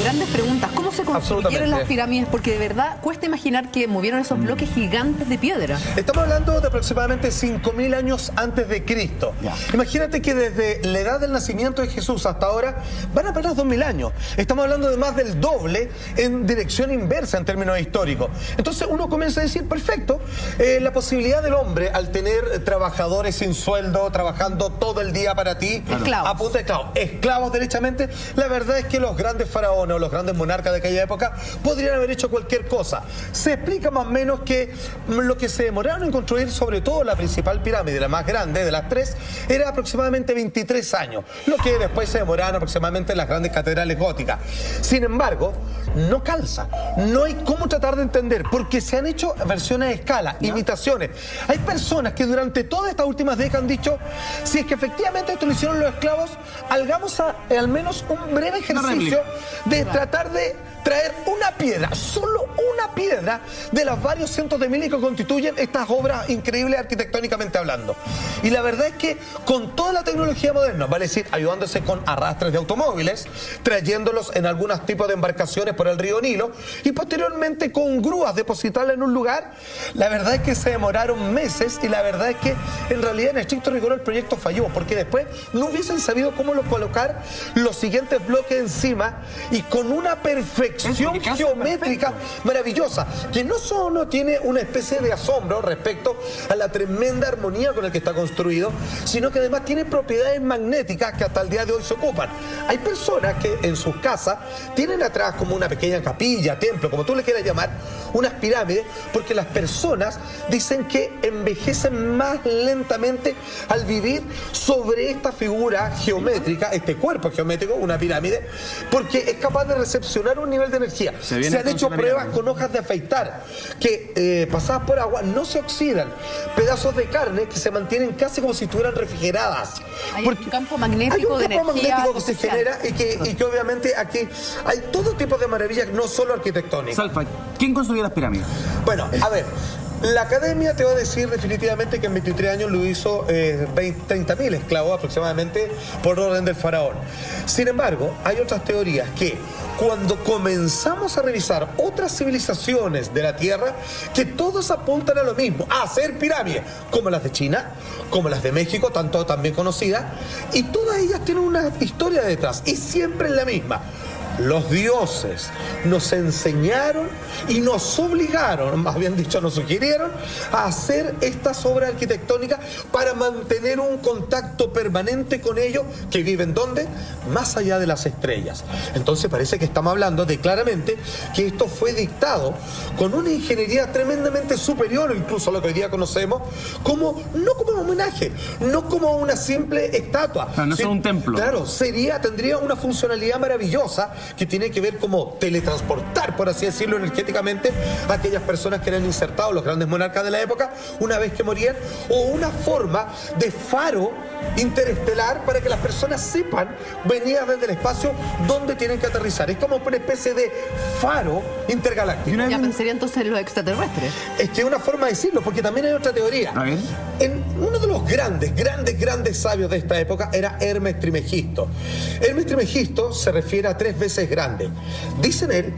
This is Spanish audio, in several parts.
grandes preguntas. ¿Cómo se construyeron las pirámides? Porque de verdad cuesta imaginar que movieron esos bloques gigantes de piedra. Estamos hablando de aproximadamente 5.000 años antes de Cristo. Imagínate que desde la edad del nacimiento de Jesús hasta ahora van apenas 2.000 años. Estamos hablando de más del doble en dirección inversa en términos históricos. Entonces uno comienza a decir, perfecto, la posibilidad del hombre al tener trabajadores sin sueldo, trabajando todo el día para ti, esclavos. a punto de esclavos derechamente, la verdad es que los grandes faraones o los grandes monarcas de aquella época podrían haber hecho cualquier cosa. Se explica más o menos que lo que se demoraron en construir, sobre todo la principal pirámide, la más grande de las tres, era aproximadamente 23 años, lo que después se demoraron aproximadamente en las grandes catedrales góticas. Sin embargo, no calza, no hay cómo tratar de entender, porque se han hecho versiones a escala, imitaciones. Hay personas que durante todas estas últimas décadas han dicho, si es que efectivamente esto lo hicieron los esclavos, hagamos al menos un breve ejercicio de tratar de traer una piedra, solo una piedra, de las varios cientos de miles que constituyen estas obras increíbles arquitectónicamente hablando. Y la verdad es que con toda la tecnología moderna, vale decir, ayudándose con arrastres de automóviles, trayéndolos en algunos tipos de embarcaciones por el río Nilo y posteriormente con grúas depositarla en un lugar, la verdad es que se demoraron meses y la verdad es que en realidad en estricto rigor el proyecto falló, porque después no hubiesen sabido cómo colocar los siguientes bloques encima y con una perfección geométrica maravillosa, que no solo tiene una especie de asombro respecto a la tremenda armonía con la que está construido, sino que además tiene propiedades magnéticas que hasta el día de hoy se ocupan. Hay personas que en sus casas tienen atrás como una pequeña capilla, templo, como tú le quieras llamar, unas pirámides, porque las personas dicen que envejecen más lentamente al vivir sobre esta figura geométrica, este cuerpo geométrico, una pirámide, porque es capaz de recepcionar un nivel de energía. Se han hecho pruebas con hojas de afeitar que pasadas por agua no se oxidan, pedazos de carne que se mantienen casi como si estuvieran refrigeradas. Hay un campo magnético de energía que se genera y que obviamente aquí hay todo tipo de maravillas, no solo arquitectónicas. Salfa, ¿quién construyó las pirámides? Bueno, a ver, la academia te va a decir definitivamente que en 23 años lo hizo 30.000 esclavos aproximadamente por orden del faraón. Sin embargo, hay otras teorías que cuando comenzamos a revisar otras civilizaciones de la Tierra, que todas apuntan a lo mismo, a hacer pirámides, como las de China, como las de México, tanto también conocidas, y todas ellas tienen una historia detrás, y siempre es la misma. Los dioses nos enseñaron y nos obligaron, más bien dicho, nos sugirieron a hacer estas obras arquitectónicas para mantener un contacto permanente con ellos, que viven ¿dónde? Más allá de las estrellas. Entonces parece que estamos hablando de claramente que esto fue dictado con una ingeniería tremendamente superior incluso a lo que hoy día conocemos, como no como un homenaje, no como una simple estatua. No es un templo. Claro, tendría una funcionalidad maravillosa que tiene que ver como teletransportar, por así decirlo, energéticamente a aquellas personas que eran insertados, los grandes monarcas de la época, una vez que morían, o una forma de faro interestelar para que las personas sepan, venir desde el espacio, dónde tienen que aterrizar. Es como una especie de faro intergaláctico. Ya pensaría entonces en los extraterrestres. Es que es una forma de decirlo, porque también hay otra teoría. A ver. Uno de los grandes sabios de esta época era Hermes Trismegisto. Hermes Trismegisto se refiere a 3 veces grande. Dicen él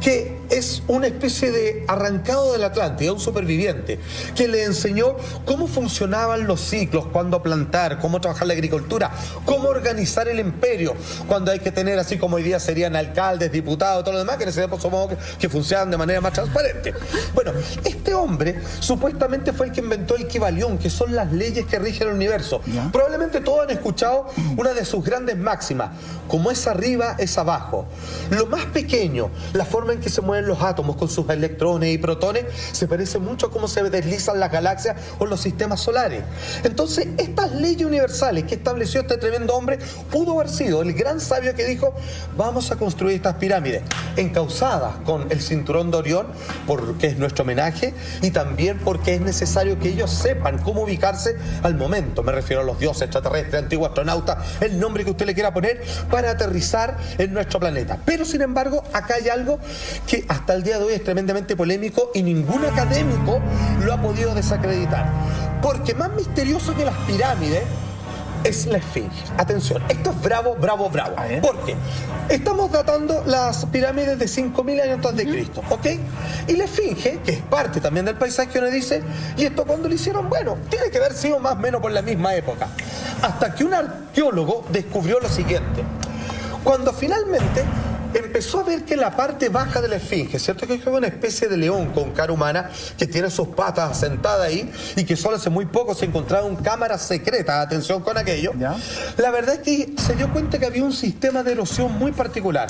que es una especie de arrancado de la Atlántida, un superviviente, que le enseñó cómo funcionaban los ciclos, cuándo plantar, cómo trabajar la agricultura, cómo organizar el imperio, cuando hay que tener, así como hoy día serían alcaldes, diputados, todo lo demás, que en ese tiempo somos que funcionan de manera más transparente. Bueno, este hombre supuestamente fue el que inventó el Kybalión, que son las leyes que rigen el universo. ¿Ya? Probablemente todos han escuchado una de sus grandes máximas: como es arriba, es abajo. Lo más pequeño, la forma en que se mueven los átomos con sus electrones y protones, se parece mucho a cómo se deslizan las galaxias o los sistemas solares. Entonces, estas leyes universales que estableció este tremendo hombre pudo haber sido el gran sabio que dijo: vamos a construir estas pirámides, encauzadas con el cinturón de Orión, porque es nuestro homenaje, y también porque es necesario que ellos sepan cómo ubicarse al momento. Me refiero a los dioses extraterrestres, antiguos astronautas, el nombre que usted le quiera poner, para aterrizar en nuestro planeta. Pero sin embargo, acá hay algo que hasta el día de hoy es tremendamente polémico y ningún académico lo ha podido desacreditar. Porque más misterioso que las pirámides es la esfinge. Atención, esto es bravo, bravo, bravo. Porque estamos datando las pirámides de 5.000 años antes de Cristo, ¿ok? Y la esfinge, que es parte también del paisaje, uno dice, ¿y esto cuándo lo hicieron? Bueno, tiene que haber sido más o menos por la misma época. Hasta que un arqueólogo descubrió lo siguiente. Cuando finalmente empezó a ver que la parte baja de la esfinge, ¿cierto? Que es una especie de león con cara humana que tiene sus patas asentadas ahí y que solo hace muy poco se encontraron cámaras secretas, atención con aquello. ¿Ya? La verdad es que se dio cuenta que había un sistema de erosión muy particular.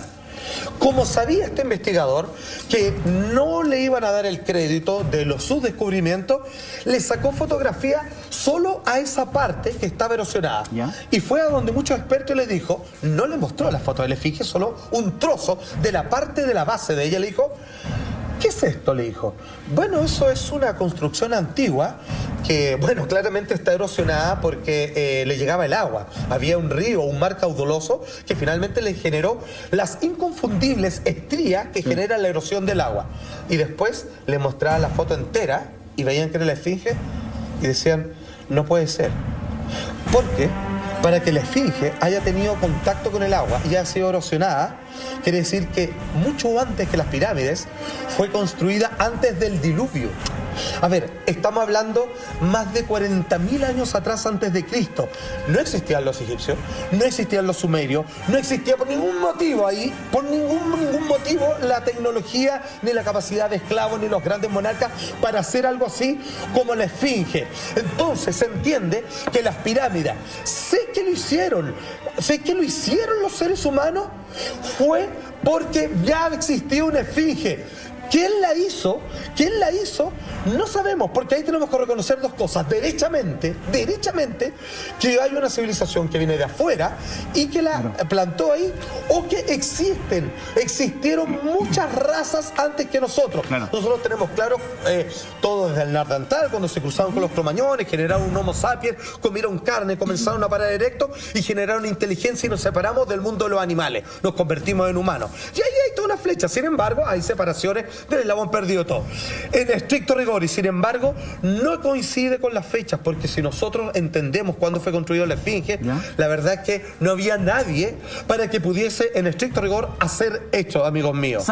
Como sabía este investigador que no le iban a dar el crédito de sus descubrimientos, le sacó fotografía solo a esa parte que estaba erosionada. ¿Ya? Y fue a donde muchos expertos le dijo, no le mostró la foto de la esfinge, solo un trozo de la parte de la base de ella. Le dijo, ¿qué es esto? Le dijo. Bueno, eso es una construcción antigua que, bueno, claramente está erosionada porque le llegaba el agua. Había un río, un mar caudaloso que finalmente le generó las inconfundibles estrías que generan la erosión del agua. Y después le mostraba la foto entera y veían que era la esfinge y decían, no puede ser. Porque para que la esfinge haya tenido contacto con el agua y haya sido erosionada, quiere decir que mucho antes que las pirámides fue construida antes del diluvio. A ver, estamos hablando más de 40.000 años atrás antes de Cristo. No existían los egipcios, no existían los sumerios, no existía por ningún motivo ahí, por ningún motivo la tecnología, ni la capacidad de esclavos, ni los grandes monarcas para hacer algo así como la esfinge. Entonces se entiende que las pirámides, sé que lo hicieron los seres humanos, fue porque ya existía una esfinge. ¿Quién la hizo? ¿Quién la hizo? No sabemos, porque ahí tenemos que reconocer dos cosas. Derechamente, que hay una civilización que viene de afuera y que la plantó ahí, o que existieron muchas razas antes que nosotros. Nosotros tenemos claro, todo desde el Nardantal, cuando se cruzaron con los cromañones, generaron un Homo sapiens, comieron carne, comenzaron a parar erecto y generaron inteligencia y nos separamos del mundo de los animales. Nos convertimos en humanos. Y ahí hay toda una flecha. Sin embargo, hay separaciones del eslabón perdido todo. En estricto rigor, y sin embargo, no coincide con las fechas, porque si nosotros entendemos cuándo fue construida la esfinge, la verdad es que no había nadie para que pudiese, en estricto rigor, hacer esto, amigos míos.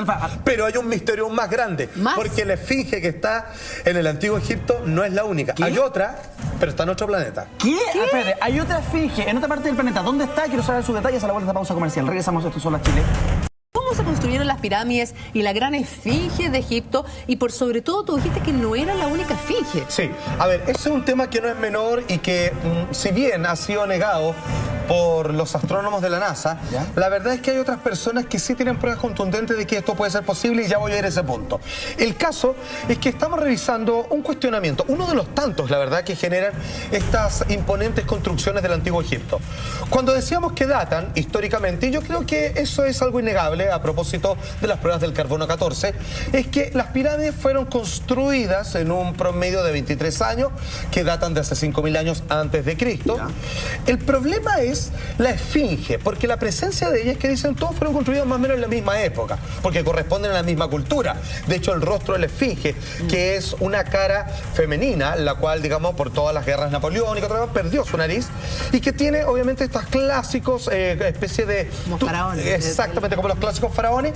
Pero hay un misterio aún más grande, porque la esfinge que está en el antiguo Egipto no es la única. ¿Qué? Hay otra, pero está en otro planeta. ¿Qué? Espérate, hay otra esfinge en otra parte del planeta. ¿Dónde está? Quiero saber sus detalles a la vuelta de pausa comercial. Regresamos a Esto Son las Chile. ¿Cómo se construyeron las pirámides y la gran esfinge de Egipto? Y por sobre todo, tú dijiste que no era la única esfinge. Sí, a ver, ese es un tema que no es menor y que, si bien ha sido negado por los astrónomos de la NASA, la verdad es que hay otras personas que sí tienen pruebas contundentes de que esto puede ser posible y ya voy a ir a ese punto. El caso es que estamos revisando un cuestionamiento, uno de los tantos, la verdad, que generan estas imponentes construcciones del antiguo Egipto. Cuando decíamos que datan históricamente, y yo creo que eso es algo innegable a propósito de las pruebas del carbono 14, es que las pirámides fueron construidas en un promedio de 23 años, que datan de hace 5.000 años antes de Cristo. El problema es la esfinge, porque la presencia de ella es que dicen todos fueron construidos más o menos en la misma época, porque corresponden a la misma cultura. De hecho, el rostro de la esfinge, que es una cara femenina, la cual, digamos, por todas las guerras napoleónicas, perdió su nariz, y que tiene, obviamente, estos clásicos, especie de... Como faraones. Exactamente, como los clásicos faraones.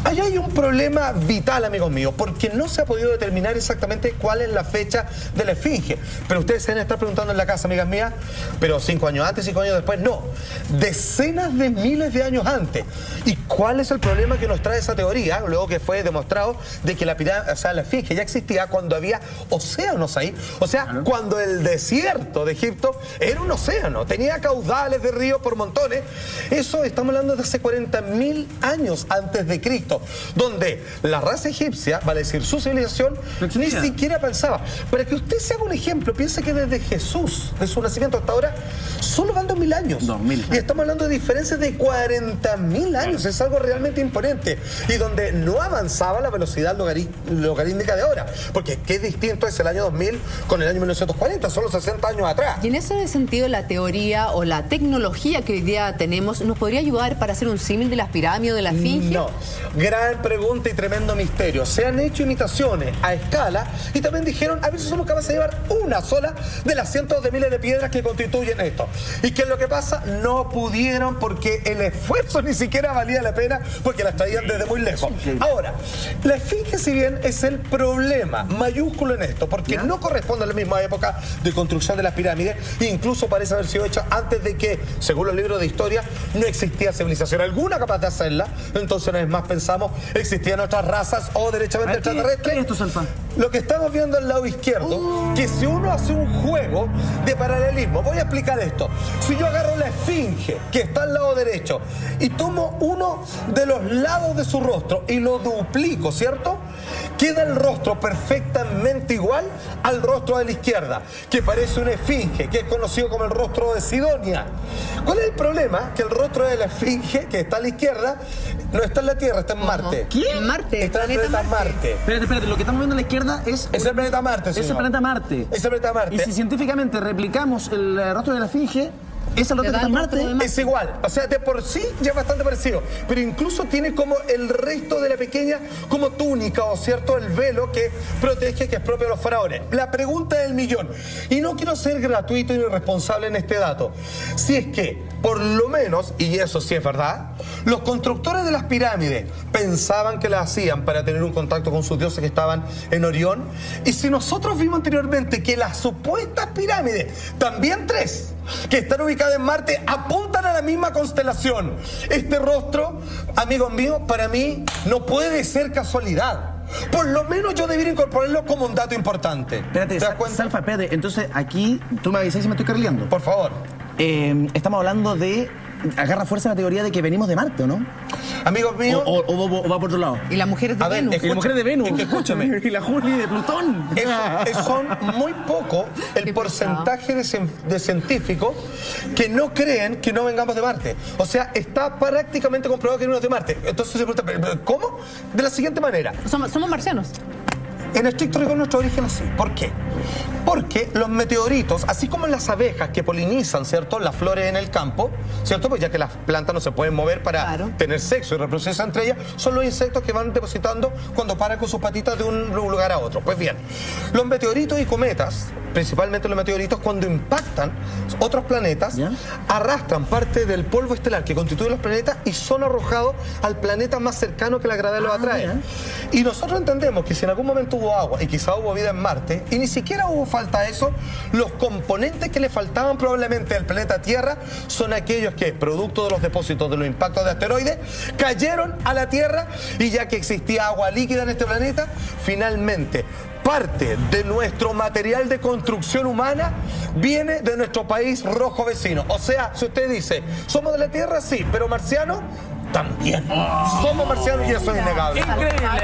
Ahí hay un problema vital, amigos míos, porque no se ha podido determinar exactamente cuál es la fecha de la esfinge. Pero ustedes se van a estar preguntando en la casa, amigas mías, pero 5 años antes, 5 años después, no. Decenas de miles de años antes. ¿Y cuál es el problema que nos trae esa teoría? Luego que fue demostrado de que la esfinge ya existía cuando había océanos ahí. O sea, cuando el desierto de Egipto era un océano, tenía caudales de ríos por montones. Eso estamos hablando de hace 40.000 años antes de Cristo, donde la raza egipcia, vale decir su civilización, ni siquiera pensaba. Para que usted se haga un ejemplo, piense que desde Jesús, de su nacimiento hasta ahora, solo van 2.000 años. 2.000. Y estamos hablando de diferencias de 40.000 años. Es algo realmente imponente. Y donde no avanzaba la velocidad logarítmica de ahora. Porque qué distinto es el año 2000 con el año 1940, solo 60 años atrás. Y en ese sentido, la teoría o la tecnología que hoy día tenemos, ¿nos podría ayudar para hacer un símil de las pirámides o de la esfinge? No. Gran pregunta y tremendo misterio. Se han hecho imitaciones a escala y también dijeron, a ver si somos capaces de llevar una sola de las cientos de miles de piedras que constituyen esto. ¿Y qué es lo que pasa? No pudieron porque el esfuerzo ni siquiera valía la pena porque las traían desde muy lejos. Ahora, la esfinge, si bien es el problema mayúsculo en esto, porque no corresponde a la misma época de construcción de las pirámides, incluso parece haber sido hecha antes de que, según los libros de historia, no existía civilización alguna capaz de hacerla. Entonces, una vez más pensamos, existían otras razas o derechamente extraterrestres. ¿Qué es esto, Salfa? Lo que estamos viendo al lado izquierdo, que si uno hace un juego de paralelismo, voy a explicar esto. Si yo agarro la esfinge, que está al lado derecho, y tomo uno de los lados de su rostro y lo duplico, ¿cierto? Queda el rostro perfectamente igual al rostro de la izquierda, que parece una esfinge, que es conocido como el rostro de Sidonia. ¿Cuál es el problema? Que el rostro de la esfinge, que está a la izquierda, no está en la Tierra, está en Marte. ¿Qué? En Marte. Está en el planeta Marte. Espérate, lo que estamos viendo a la izquierda es Es el planeta Marte, señor. el planeta Marte. Es el planeta Marte. Y si científicamente replicamos el rostro de la esfinge, es el rostro que está en Marte. Es igual, o sea, de por sí ya es bastante parecido, pero incluso tiene como el resto de la pequeña como túnica o cierto el velo que protege, que es propio de los faraones. La pregunta del millón, y no quiero ser gratuito y irresponsable en este dato, si es que, por lo menos, y eso sí es verdad, los constructores de las pirámides pensaban que las hacían para tener un contacto con sus dioses que estaban en Orión, y si nosotros vimos anteriormente que las supuestas pirámides, también tres, que están ubicadas en Marte, apuntan a la misma constelación. Este rostro, amigos míos, para mí no puede ser casualidad. Por lo menos yo debería incorporarlo como un dato importante. Espérate, ¿Te das cuenta? Salfa, espérate. Entonces aquí, tú me avisas si me estoy carrileando. Por favor. Estamos hablando de... Agarra fuerza la teoría de que venimos de Marte, ¿o no? Amigos míos... O va por otro lado. Y las mujeres de A ver, Venus. Y la mujer de Venus. Escúchame. Y la Juli de Plutón. Son muy poco el Qué porcentaje de científicos que no creen que no vengamos de Marte. O sea, está prácticamente comprobado que venimos de Marte. Entonces se pregunta, ¿pero cómo? De la siguiente manera. Somos marcianos. En estricto rigor nuestro origen sí. ¿Por qué? Porque los meteoritos, así como las abejas que polinizan, ¿cierto?, las flores en el campo, ¿cierto?, pues ya que las plantas no se pueden mover para tener sexo y reproducirse entre ellas, son los insectos que van depositando cuando paran con sus patitas de un lugar a otro. Pues bien, los meteoritos y cometas, principalmente los meteoritos, cuando impactan otros planetas, arrastran parte del polvo estelar que constituye los planetas y son arrojados al planeta más cercano que la gravedad los atrae. Y nosotros entendemos que si en algún momento hubo agua y quizá hubo vida en Marte, y ni siquiera hubo falta de eso, los componentes que le faltaban probablemente al planeta Tierra son aquellos que, producto de los depósitos de los impactos de asteroides, cayeron a la Tierra, y ya que existía agua líquida en este planeta, finalmente parte de nuestro material de construcción humana viene de nuestro país rojo vecino. O sea, si usted dice, ¿somos de la Tierra? Sí, pero marcianos también. Somos marcianos y eso es innegable. Increíble.